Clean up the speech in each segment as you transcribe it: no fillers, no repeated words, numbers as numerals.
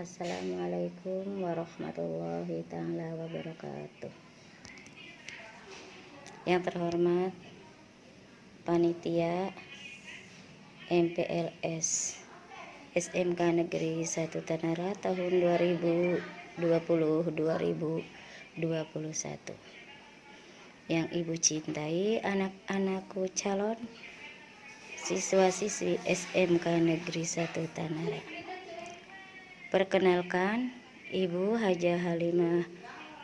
Assalamualaikum warahmatullahi taala wabarakatuh. Yang terhormat Panitia MPLS SMK Negeri 1 Tanara tahun 2020-2021. Yang Ibu cintai, anak-anakku calon siswa-siswi SMK Negeri 1 Tanara. Perkenalkan, Ibu Hajah Halimah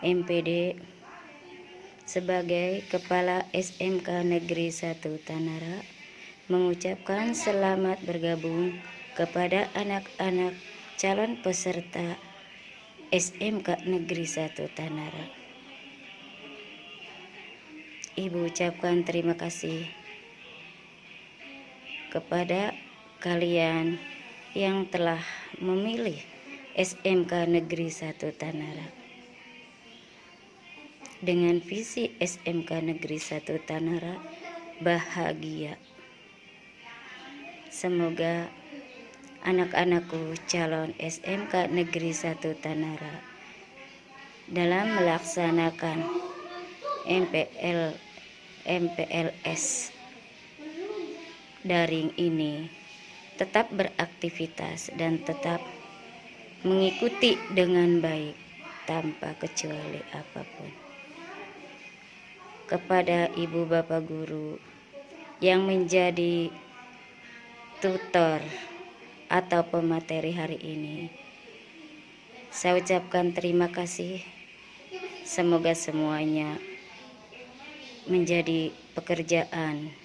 MPD sebagai Kepala SMK Negeri 1 Tanara mengucapkan selamat bergabung kepada anak-anak calon peserta SMK Negeri 1 Tanara. Ibu ucapkan terima kasih kepada kalian yang telah memilih SMK Negeri 1 Tanara. Dengan visi SMK Negeri 1 Tanara bahagia. Semoga anak-anakku calon SMK Negeri 1 Tanara dalam melaksanakan MPLS daring ini tetap beraktivitas dan tetap mengikuti dengan baik tanpa kecuali apapun. Kepada ibu bapak guru yang menjadi tutor atau pemateri hari ini, saya ucapkan terima kasih. Semoga semuanya menjadi pekerjaan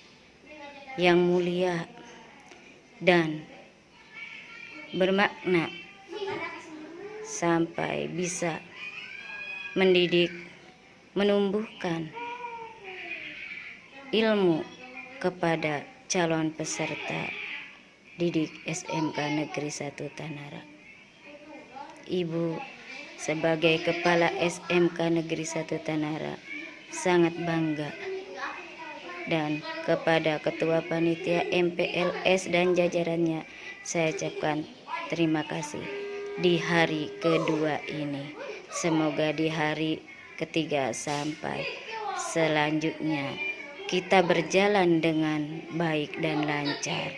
yang mulia dan bermakna sampai bisa mendidik, menumbuhkan ilmu kepada calon peserta didik SMK Negeri 1 Tanara. Ibu sebagai Kepala SMK Negeri 1 Tanara sangat bangga, dan kepada Ketua Panitia MPLS dan jajarannya saya ucapkan terima kasih di hari kedua ini. Semoga di hari ketiga sampai selanjutnya kita berjalan dengan baik dan lancar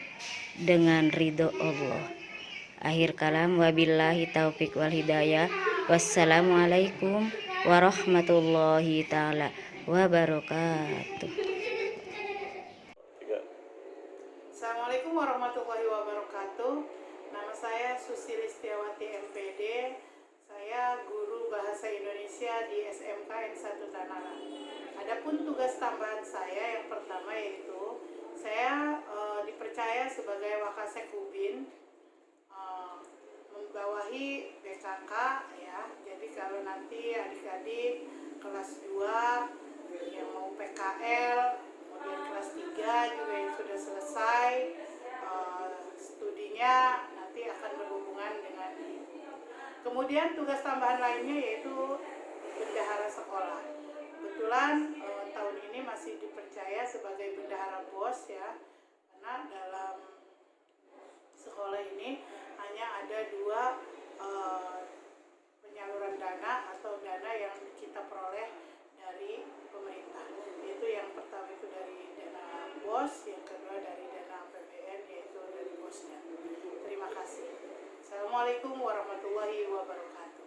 dengan ridho Allah. Akhir kalam, wabillahi taufik wal hidayah. Wassalamualaikum warahmatullahi taala wabarakatuh. Assalamualaikum warahmatullahi wabarakatuh. Nama saya Susi Listiawati MPD. Saya guru bahasa Indonesia di SMK N1 Tanara. Adapun tugas tambahan saya yang pertama yaitu saya dipercaya sebagai Wakasek Hubin, membawahi BKK ya. Jadi kalau nanti adik-adik kelas 2 yang mau PKL, kemudian kelas 3 juga yang sudah selesai studinya nanti akan berhubungan dengan ini. Kemudian tugas tambahan lainnya yaitu bendahara sekolah. Kebetulan tahun ini masih dipercaya sebagai bendahara BOS ya, karena dalam sekolah ini hanya ada 2 penyaluran dana atau dana yang kita peroleh dari pemerintah, yaitu yang pertama itu dari dana BOS, yang kedua dari dana APBN yaitu dari BOS-nya. Terima kasih. Assalamualaikum warahmatullahi wabarakatuh.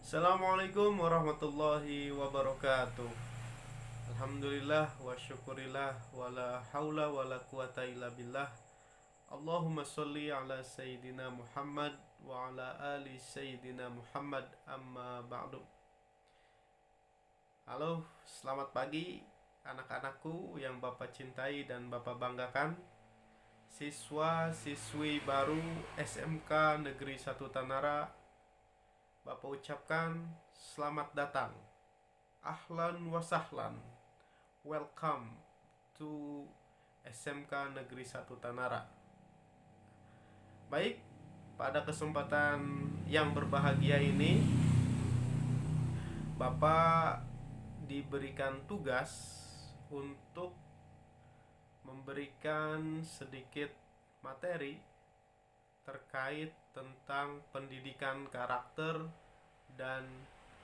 Assalamualaikum warahmatullahi wabarakatuh. Alhamdulillah wa syukurillah wa la hawla wa la quwata illa billah. Allahumma sholli ala Sayyidina Muhammad wa ala ali Sayyidina Muhammad, amma ba'du. Halo, selamat pagi anak-anakku yang Bapak cintai dan Bapak banggakan. Siswa-siswi baru SMK Negeri 1 Tanara, Bapak ucapkan selamat datang. Ahlan wa sahlan. Welcome to SMK Negeri 1 Tanara. Baik, pada kesempatan yang berbahagia ini Bapak diberikan tugas untuk memberikan sedikit materi terkait tentang pendidikan karakter dan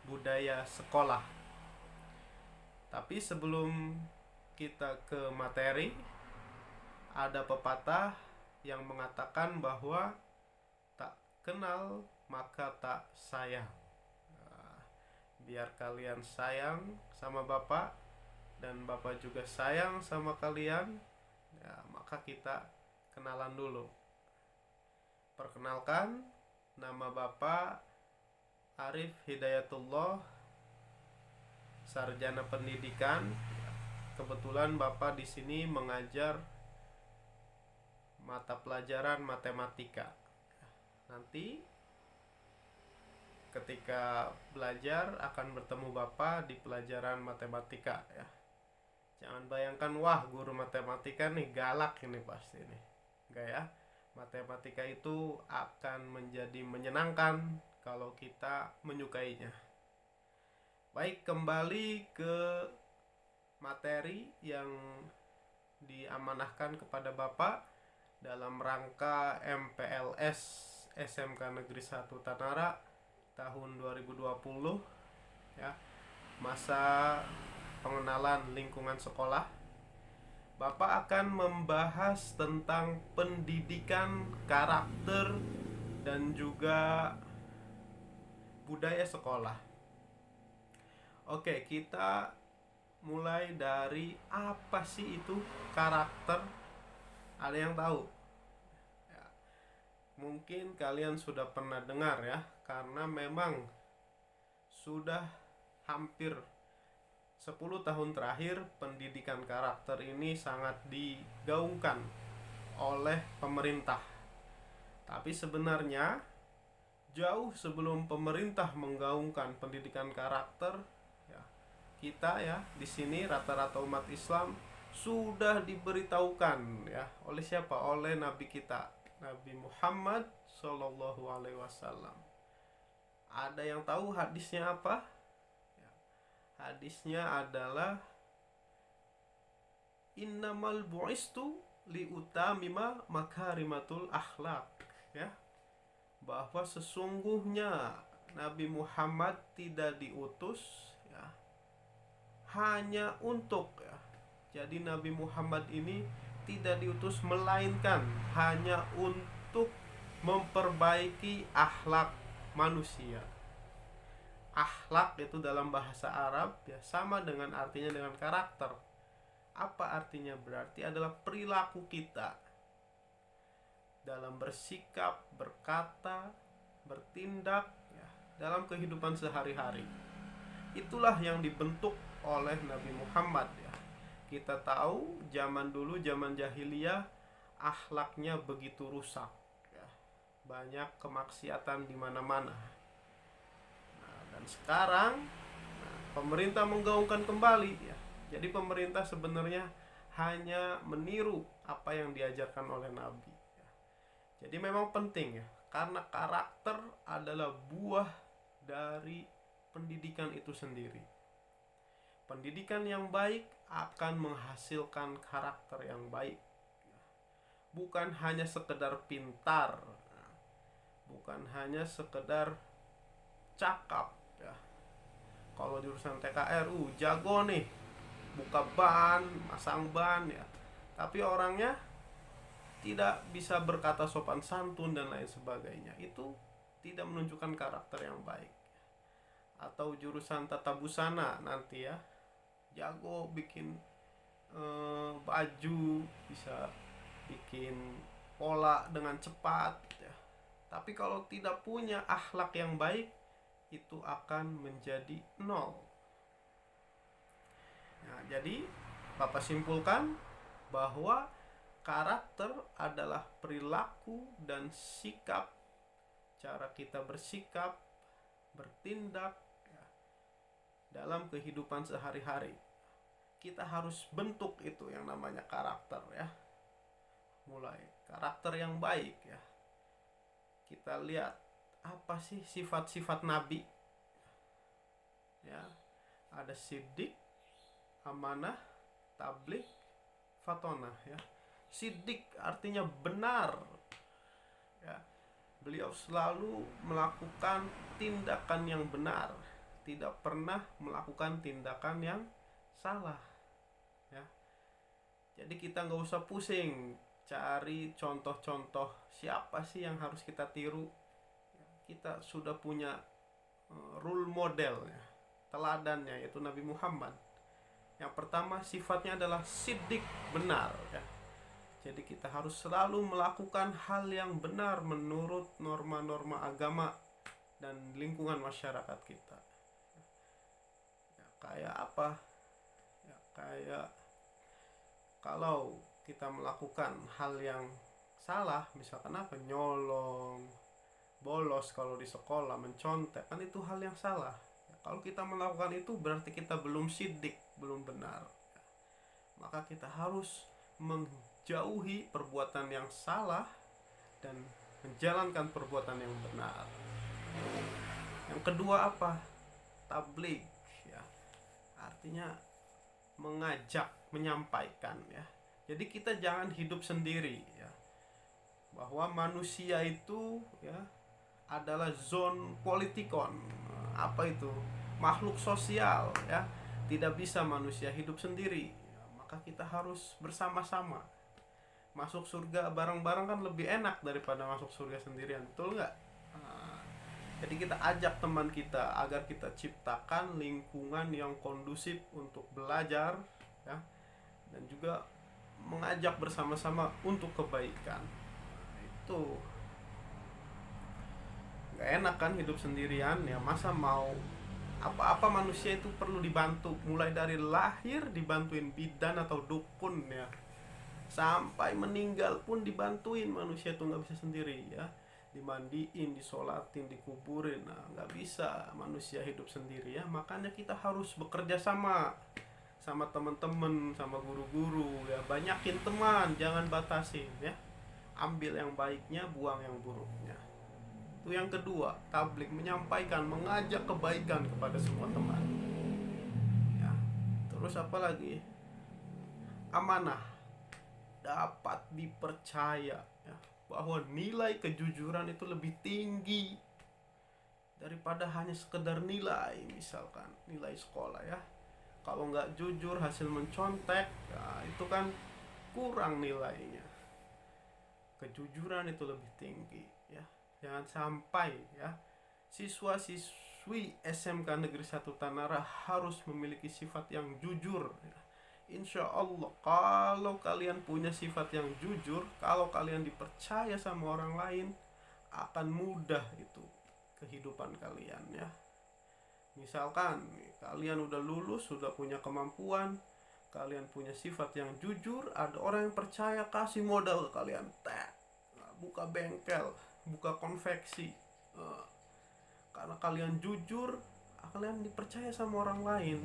budaya sekolah. Tapi sebelum kita ke materi, ada pepatah yang mengatakan bahwa tak kenal maka tak sayang. Nah, biar kalian sayang sama Bapak dan Bapak juga sayang sama kalian, ya, maka kita kenalan dulu. Perkenalkan, nama Bapak Arif Hidayatullah, sarjana pendidikan. Kebetulan Bapak di sini mengajar mata pelajaran matematika. Nanti ketika belajar akan bertemu Bapak di pelajaran matematika ya. Jangan bayangkan, wah guru matematika nih galak ini pasti nih. Enggak ya. Matematika itu akan menjadi menyenangkan kalau kita menyukainya. Baik, kembali ke materi yang diamanahkan kepada Bapak dalam rangka MPLS SMK Negeri 1 Tanara tahun 2020 ya, masa pengenalan lingkungan sekolah. Bapak akan membahas tentang pendidikan karakter dan juga budaya sekolah. Oke, kita mulai dari apa sih itu karakter? Ada yang tahu? Ya, mungkin kalian sudah pernah dengar ya, karena memang sudah hampir 10 tahun terakhir pendidikan karakter ini sangat digaungkan oleh pemerintah. Tapi sebenarnya jauh sebelum pemerintah menggaungkan pendidikan karakter, kita ya di sini rata-rata umat Islam sudah diberitahukan ya oleh siapa? Oleh Nabi kita, Nabi Muhammad Shallallahu Alaihi Wasallam. Ada yang tahu hadisnya apa? Ya, hadisnya adalah innamal bu'istu liutamima makarimatul akhlak, ya, bahwa sesungguhnya Nabi Muhammad tidak diutus hanya untuk jadi Nabi Muhammad ini tidak diutus melainkan hanya untuk memperbaiki akhlak manusia. Akhlak itu dalam bahasa Arab ya sama dengan artinya dengan karakter. Apa artinya? Berarti adalah perilaku kita dalam bersikap, berkata, bertindak ya, dalam kehidupan sehari-hari. Itulah yang dibentuk oleh Nabi Muhammad ya. Kita tahu zaman dulu, zaman jahiliyah, akhlaknya begitu rusak ya. Banyak kemaksiatan di mana-mana. Nah, dan sekarang pemerintah menggaungkan kembali ya. Jadi pemerintah sebenarnya hanya meniru apa yang diajarkan oleh Nabi ya. Jadi memang penting ya, karena karakter adalah buah dari pendidikan itu sendiri. Pendidikan yang baik akan menghasilkan karakter yang baik. Bukan hanya sekedar pintar, bukan hanya sekedar cakap ya. Kalau jurusan TKRU jago nih, buka ban, masang ban ya. Tapi orangnya tidak bisa berkata sopan santun dan lain sebagainya. Itu tidak menunjukkan karakter yang baik. Atau jurusan tata busana nanti ya, jago bikin baju, bisa bikin pola dengan cepat ya. Tapi kalau tidak punya akhlak yang baik, itu akan menjadi nol. Nah, jadi Bapak simpulkan bahwa karakter adalah perilaku dan sikap, cara kita bersikap, bertindak dalam kehidupan sehari-hari. Kita harus bentuk itu yang namanya karakter ya. Mulai karakter yang baik ya. Kita lihat apa sih sifat-sifat Nabi ya. Ada siddiq, amanah, tabligh, fatonah ya. Siddiq artinya benar ya. beliau selalu melakukan tindakan yang benar, tidak pernah melakukan tindakan yang salah, ya. Jadi kita nggak usah pusing cari contoh-contoh siapa sih yang harus kita tiru. Kita sudah punya role modelnya, teladannya, yaitu Nabi Muhammad. Yang pertama sifatnya adalah siddiq, benar, ya. Jadi kita harus selalu melakukan hal yang benar menurut norma-norma agama dan lingkungan masyarakat kita. Ya, kayak apa? Ya, kayak kalau kita melakukan hal yang salah, misalkan apa? Nyolong, bolos kalau di sekolah, mencontek, kan itu hal yang salah. Ya, kalau kita melakukan itu berarti kita belum siddiq, belum benar. Ya, maka kita harus menjauhi perbuatan yang salah dan menjalankan perbuatan yang benar. Yang kedua apa? Tabligh, ya. Artinya mengajak, menyampaikan, ya. Jadi kita jangan hidup sendiri, ya. Bahwa manusia itu, ya, adalah zon politikon. Apa itu? Makhluk sosial, ya. Tidak bisa manusia hidup sendiri. Ya, maka kita harus bersama-sama. Masuk surga bareng-bareng kan lebih enak daripada masuk surga sendirian, betul nggak? Jadi kita ajak teman kita agar kita ciptakan lingkungan yang kondusif untuk belajar, ya, dan juga mengajak bersama-sama untuk kebaikan. Itu nggak enak kan hidup sendirian, ya. Masa mau apa-apa manusia itu perlu dibantu, mulai dari lahir dibantuin bidan atau dukun, ya, sampai meninggal pun dibantuin. Manusia itu nggak bisa sendiri, ya. Dimandiin, disolatin, dikuburin. Nah, nggak bisa manusia hidup sendiri, ya. Makanya kita harus bekerja sama teman-teman, sama guru-guru, ya. Banyakin teman, jangan batasin, ya. Ambil yang baiknya, buang yang buruknya. Itu yang kedua, tabligh, menyampaikan, mengajak kebaikan kepada semua teman, ya. Terus apa lagi? Amanah, dapat dipercaya, ya, bahwa nilai kejujuran itu lebih tinggi daripada hanya sekedar nilai, misalkan nilai sekolah, ya. Kalau nggak jujur, hasil mencontek, ya, itu kan kurang nilainya. Kejujuran itu lebih tinggi, ya. Jangan sampai, ya, siswa-siswi SMK Negeri 1 Tanara harus memiliki sifat yang jujur, ya. Insya Allah kalau kalian punya sifat yang jujur, kalau kalian dipercaya sama orang lain, akan mudah itu kehidupan kalian, ya. Misalkan kalian udah lulus, sudah punya kemampuan, kalian punya sifat yang jujur, ada orang yang percaya, kasih modal ke kalian, buka bengkel, buka konveksi, karena kalian jujur, kalian dipercaya sama orang lain.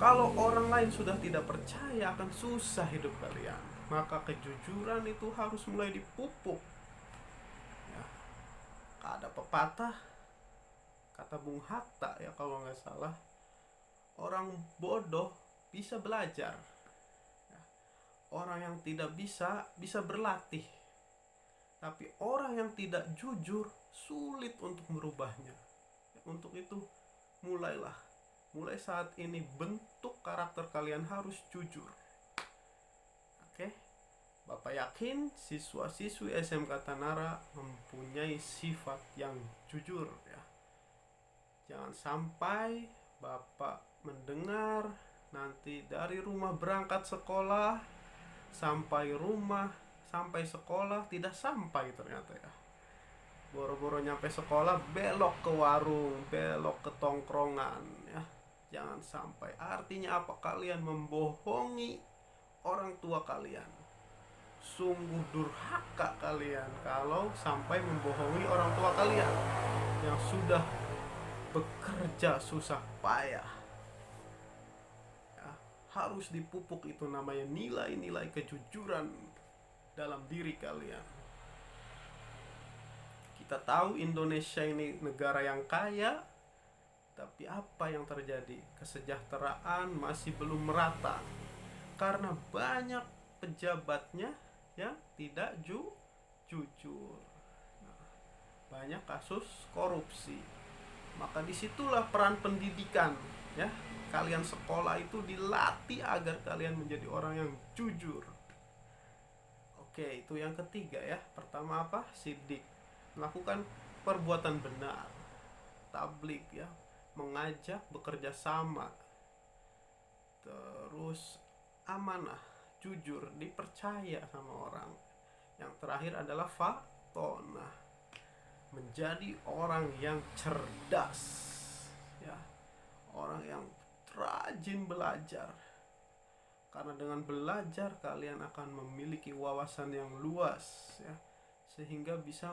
Kalau orang lain sudah tidak percaya, akan susah hidup kalian. Maka kejujuran itu harus mulai dipupuk, ya. Ada pepatah, kata Bung Hatta, ya, kalau nggak salah, orang bodoh bisa belajar, ya. Orang yang tidak bisa berlatih. Tapi orang yang tidak jujur sulit untuk merubahnya. Untuk itu mulai saat ini bentuk karakter kalian harus jujur. Oke? Bapak yakin siswa-siswi SMK Tanara mempunyai sifat yang jujur, ya. Jangan sampai Bapak mendengar nanti dari rumah berangkat sekolah sampai sekolah tidak sampai ternyata, ya. Boro-boro nyampe sekolah belok ke warung, belok ke tongkrongan, ya. Jangan sampai. Artinya apa? Kalian membohongi orang tua kalian. Sungguh durhaka kalian kalau sampai membohongi orang tua kalian yang sudah bekerja susah payah, ya. Harus dipupuk itu, namanya nilai-nilai kejujuran dalam diri kalian. Kita tahu Indonesia ini negara yang kaya, tapi apa yang terjadi? Kesejahteraan masih belum merata karena banyak pejabatnya yang tidak jujur. Nah, banyak kasus korupsi. Maka disitulah peran pendidikan, ya. Kalian sekolah itu dilatih agar kalian menjadi orang yang jujur. Oke, itu yang ketiga ya. Pertama apa? Sidik, melakukan perbuatan benar. Tablik ya, mengajak bekerja sama. Terus amanah, jujur, dipercaya sama orang. Yang terakhir adalah fatonah, menjadi orang yang cerdas, ya, orang yang rajin belajar. Karena dengan belajar kalian akan memiliki wawasan yang luas, ya, sehingga bisa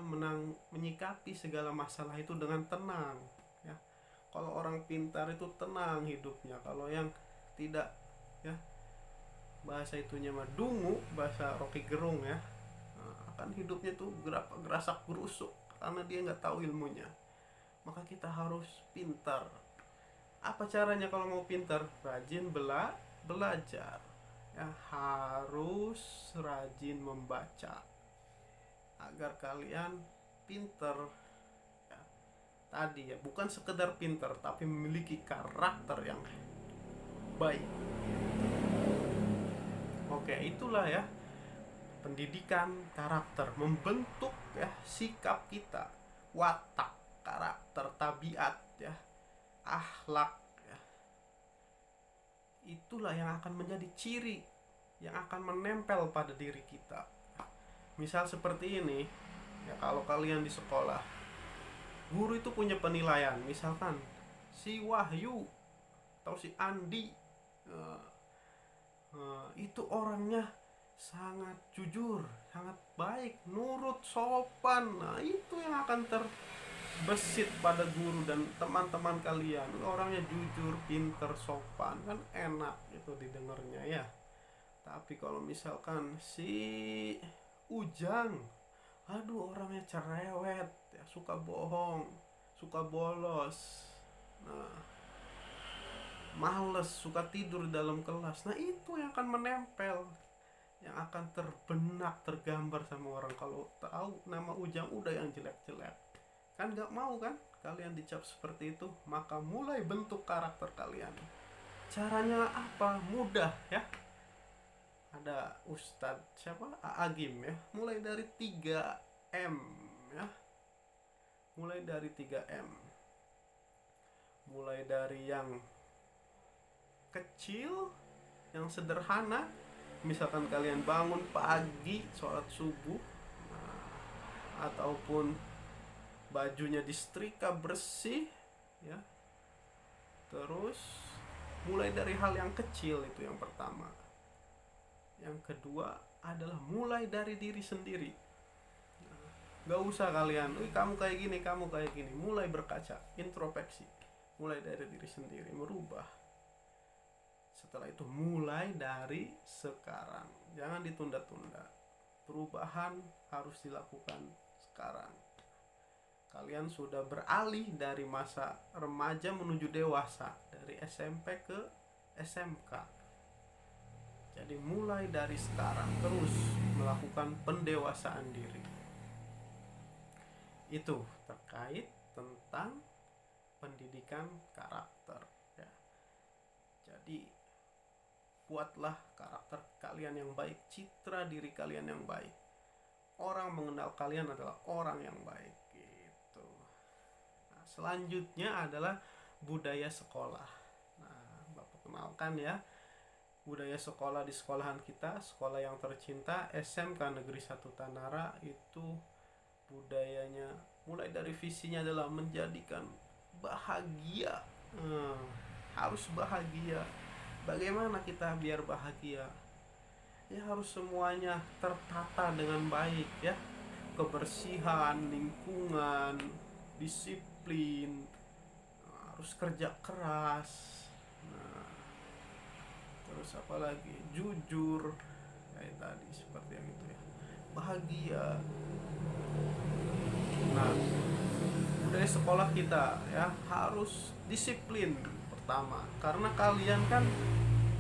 menyikapi segala masalah itu dengan tenang, ya. Kalau orang pintar itu tenang hidupnya. Kalau yang tidak, ya, bahasa itunya mah dungu, bahasa Rocky Gerung ya, akan hidupnya tuh gerasak gerusuk karena dia nggak tahu ilmunya. Maka kita harus pintar. Apa caranya kalau mau pintar? Rajin belajar, ya, harus rajin membaca agar kalian pintar, ya. Tadi ya, bukan sekedar pintar tapi memiliki karakter yang baik. Oke, itulah ya pendidikan karakter, membentuk ya sikap kita, watak, karakter, tabiat ya, akhlak ya. Itulah yang akan menjadi ciri yang akan menempel pada diri kita. Misal seperti ini ya, kalau kalian di sekolah, guru itu punya penilaian. Misalkan si Wahyu atau si Andi, itu orangnya sangat jujur, sangat baik, nurut, sopan. Nah, itu yang akan terbesit pada guru dan teman-teman kalian. Orangnya jujur, pinter, sopan, kan enak itu didengarnya ya. Tapi kalau misalkan si Ujang, aduh, orangnya cerewet, ya, suka bohong, suka bolos, nah, males, suka tidur dalam kelas. Nah, itu yang akan menempel, yang akan terbenak, tergambar sama orang. Kalau tahu nama Ujang udah yang jelek-jelek, kan gak mau kan kalian dicap seperti itu. Maka mulai bentuk karakter kalian. Caranya apa? Mudah ya. Ada Ustadz siapa? Agim ya. Mulai dari 3M ya. Mulai dari 3M. Mulai dari yang kecil, yang sederhana. Misalkan kalian bangun pagi, sholat subuh, ataupun bajunya disetrika bersih ya. Terus mulai dari hal yang kecil, itu yang pertama. Yang kedua adalah mulai dari diri sendiri. Gak usah kalian, kamu kayak gini, kamu kayak gini. Mulai berkaca, introspeksi. Mulai dari diri sendiri, merubah. Setelah itu mulai dari sekarang, jangan ditunda-tunda. Perubahan harus dilakukan sekarang. Kalian sudah beralih dari masa remaja menuju dewasa, dari SMP ke SMK. Jadi mulai dari sekarang terus melakukan pendewasaan diri. Itu terkait tentang pendidikan karakter ya. Jadi buatlah karakter kalian yang baik, citra diri kalian yang baik. Orang mengenal kalian adalah orang yang baik gitu. Nah, selanjutnya adalah budaya sekolah. Nah, Bapak kenalkan ya, budaya sekolah di sekolahan kita, sekolah yang tercinta SMK Negeri 1 Tanara. Itu budayanya mulai dari visinya adalah menjadikan bahagia. Harus bahagia. Bagaimana kita biar bahagia? Ya harus semuanya tertata dengan baik ya. Kebersihan, lingkungan, disiplin, harus kerja keras. Nah, terus apa lagi? Jujur, kayak tadi seperti yang itu ya. Bahagia. Nah, budaya sekolah kita ya harus disiplin pertama, karena kalian kan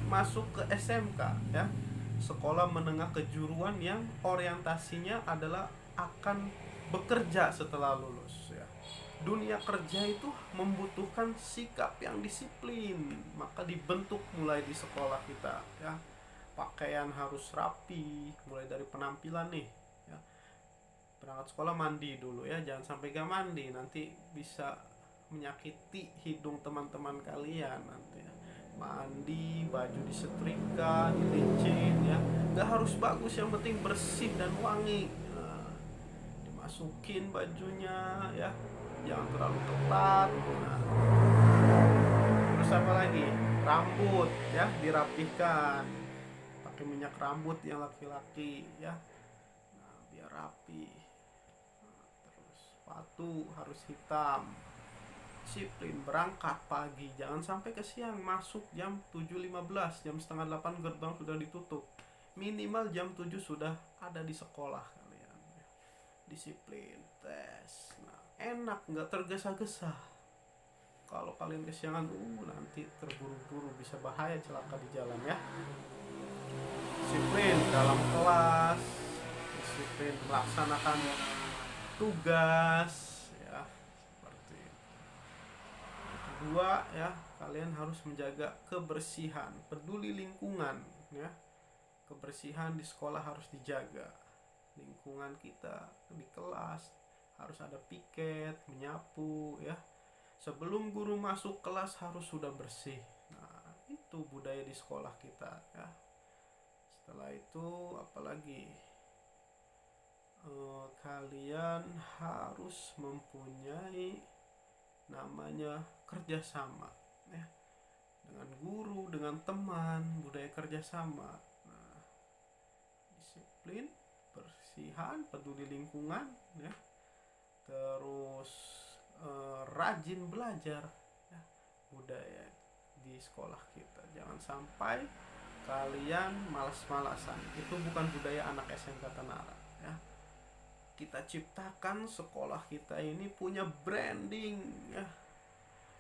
masuk ke SMK ya. sekolah menengah kejuruan yang orientasinya adalah akan bekerja setelah lulus ya. Dunia kerja itu membutuhkan sikap yang disiplin, maka dibentuk mulai di sekolah kita ya. Pakaian harus rapi, mulai dari penampilan nih ya. Berangkat sekolah mandi dulu ya, jangan sampai gak mandi, nanti bisa menyakiti hidung teman-teman kalian nanti ya. Mandi, baju disetrika, dilicin ya, gak harus bagus, yang penting bersih dan wangi. Nah, dimasukin bajunya ya, jangan terlalu ketat. Nah, terus apa lagi? Rambut ya, dirapihkan, pakai minyak rambut yang laki-laki ya, nah, biar rapi. Nah, terus sepatu harus hitam. Disiplin, berangkat pagi, jangan sampai ke siang, masuk jam 7.15, jam setengah 8 gerbang sudah ditutup, minimal jam 7 sudah ada di sekolah kalian. Disiplin, tes, nah, enak, nggak tergesa-gesa. Kalau kalian kesiangan, nanti terburu-buru, bisa bahaya, celaka di jalan ya. Disiplin dalam kelas, disiplin melaksanakan tugas ya, seperti itu. Kedua ya, kalian harus menjaga kebersihan, peduli lingkungan ya. Kebersihan di sekolah harus dijaga. Lingkungan kita di kelas harus ada piket, menyapu ya. Sebelum guru masuk kelas harus sudah bersih. Nah, itu budaya di sekolah kita ya. Setelah itu apalagi? Kalian harus mempunyai namanya kerjasama ya, dengan guru, dengan teman, budaya kerjasama. Nah, disiplin, bersihan, peduli lingkungan ya. Terus rajin belajar ya, budaya di sekolah kita. Jangan sampai kalian malas-malasan. Itu bukan budaya anak SMK Tanara ya. Kita ciptakan sekolah kita ini punya branding ya.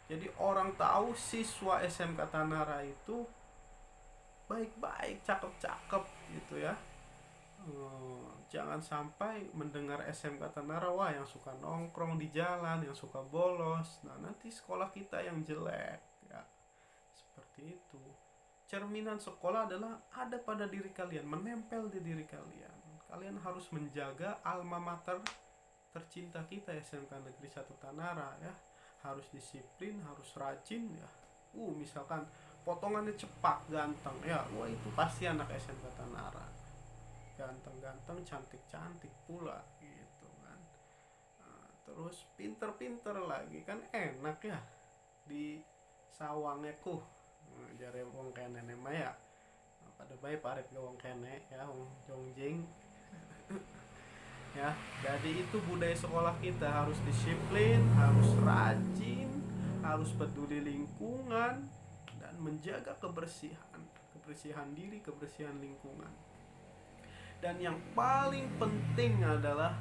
Jadi orang tahu siswa SMK Tanara itu baik-baik, cakep-cakep gitu ya. Jangan sampai mendengar SMK Tanara, wah yang suka nongkrong di jalan, yang suka bolos. Nah, nanti sekolah kita yang jelek ya. Seperti itu. Cerminan sekolah adalah ada pada diri kalian, menempel di diri kalian. Kalian harus menjaga alma mater tercinta kita, SMK Negeri 1 Tanara ya. Harus disiplin, harus rajin ya. Misalkan potongannya cepak, ganteng ya, wah itu pasti anak SMK Tanara. Ganteng-ganteng, cantik-cantik pula gitu kan. Nah, terus pinter-pinter lagi kan, enak ya di sawangnya ku. Jare wong kene mah ya, pada bae parit ke wong kene ya, wong jongjing. Ya, jadi itu budaya sekolah kita, harus disiplin, harus rajin, harus peduli lingkungan dan menjaga kebersihan diri, kebersihan lingkungan. Dan yang paling penting adalah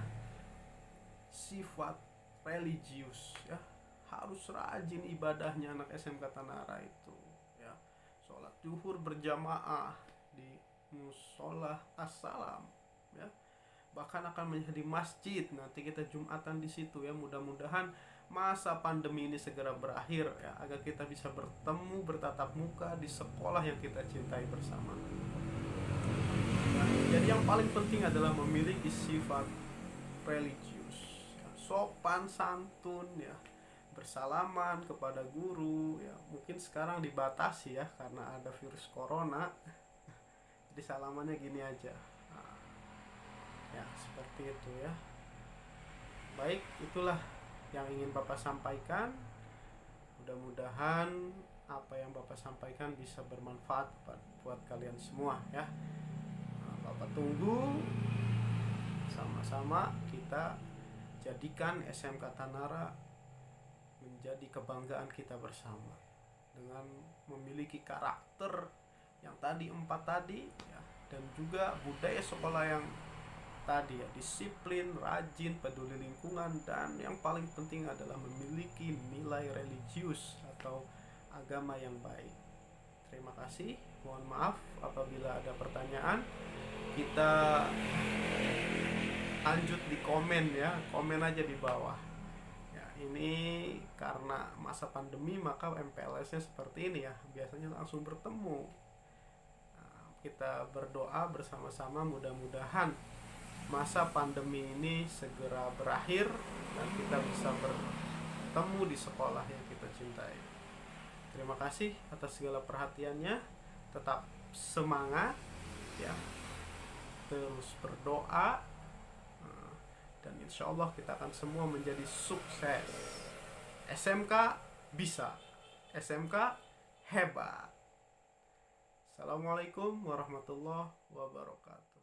sifat religius ya. Harus rajin ibadahnya anak SMK Tanara itu ya. Sholat zuhur berjamaah di musola Assalam ya. Bahkan akan menjadi masjid, nanti kita Jumatan di situ ya. Mudah-mudahan masa pandemi ini segera berakhir ya, agar kita bisa bertemu, bertatap muka di sekolah yang kita cintai bersama. Jadi yang paling penting adalah memiliki sifat religius ya, sopan santun ya, bersalaman kepada guru ya. Mungkin sekarang dibatasi ya karena ada virus corona, jadi salamannya gini aja. Nah, ya seperti itu ya. Baik, itulah yang ingin Bapak sampaikan. Mudah-mudahan apa yang Bapak sampaikan bisa bermanfaat buat kalian semua ya. Bapak tunggu sama-sama kita jadikan SMK Tanara menjadi kebanggaan kita bersama, dengan memiliki karakter yang tadi 4 tadi ya, dan juga budaya sekolah yang tadi ya, disiplin, rajin, peduli lingkungan, dan yang paling penting adalah memiliki nilai religius atau agama yang baik. Terima kasih. Mohon maaf apabila ada pertanyaan. Kita lanjut di komen ya, komen aja di bawah. Ya, ini karena masa pandemi maka MPLS-nya seperti ini ya, biasanya langsung bertemu. Nah, kita berdoa bersama-sama mudah-mudahan masa pandemi ini segera berakhir dan kita bisa bertemu di sekolah yang kita cintai. Terima kasih atas segala perhatiannya. Tetap semangat ya, terus berdoa, dan insya Allah kita akan semua menjadi sukses. SMK bisa, SMK hebat. Assalamualaikum warahmatullahi wabarakatuh.